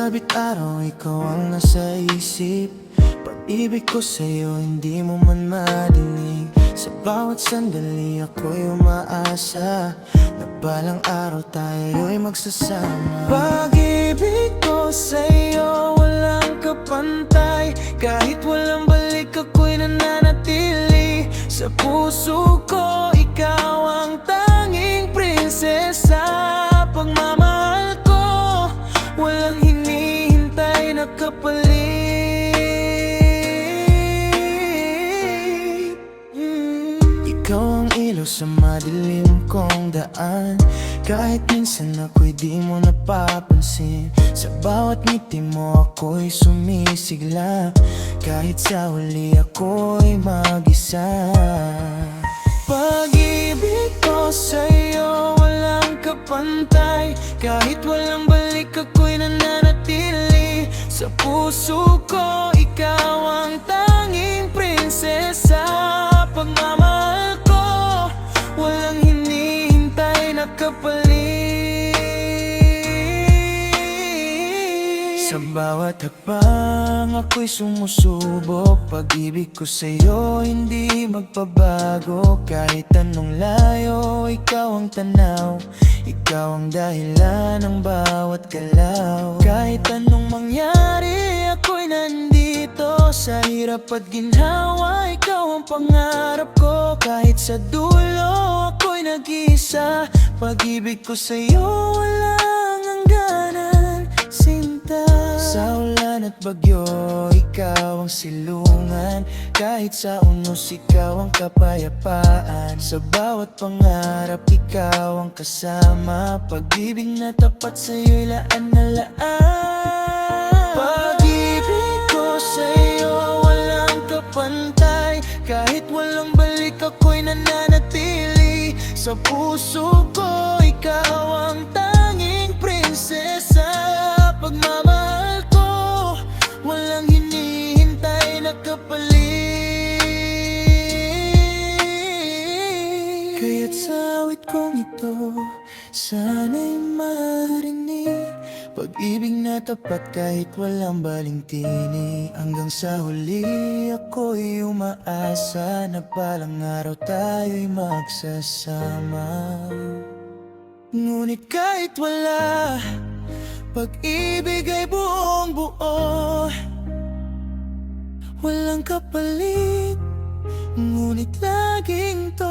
sabit araw, ikaw ang nasa isip. Pag-ibig ko sa'yo, hindi mo man madinig. Sa bawat sandali ako'y umaasa na balang araw tayo'y magsasama. Pag-ibig ko sa'yo, walang kapantay. Kahit walang balik, ako'y nananatili. Sa puso ko, ikaw ang tanging prinsesa. Pagmamahal ko, walang hinihintay na kapalit. Ikaw ang ilaw sa madilim kong daan. Kahit minsan ako'y di mo napapansin. Sa bawat ngiti mo ako'y sumisigla. Kahit sa huli ako'y mag-isa. Pag-ibig ko sa'yo, walang kapantay. Kahit walang balik, ako'y nananatili. Sa puso ko, ikaw ang tanging prinsesa. Pagmamahal ko, walang hinihintay na kapalit. Sa bawat hakbang, ako'y sumusubok. Pag-ibig ko sa'yo, hindi magbabago. Kahit anong layo, ikaw ang tanaw. Ikaw ang dahilan ng bawat galaw. Kahit anong mangyari, ako'y nandito. Sa hirap at ginhawa, ikaw ang pangarap ko. Kahit sa dulo, ako'y nag-iisa. Pag-ibig ko sa'yo, walang hangganan, sinta. Sa ulan at bagyo, ikaw ang silungan. Kahit sa unos, ikaw ang kapayapaan. Sa bawat pangarap, ikaw ang kasama. Pag-ibig na tapat sa'yo'y laan na laan. Pag-ibig ko sa'yo, walang kapantay. Kahit walang balik, ako'y nananatili. Sa puso ko, ikaw ang tanging prinsesa. Pagmamahal ko, walang hinihintay na kapalit. Kaya't sa awit kong ito, sana'y marinig. Pag-ibig na tapat kahit walang balingtini. Hanggang sa huli ako'y umaasa na balang araw tayo'y magsasama. Ngunit kahit wala, pag-ibig ay buong buo. Walang kapalit, ngunit laging to.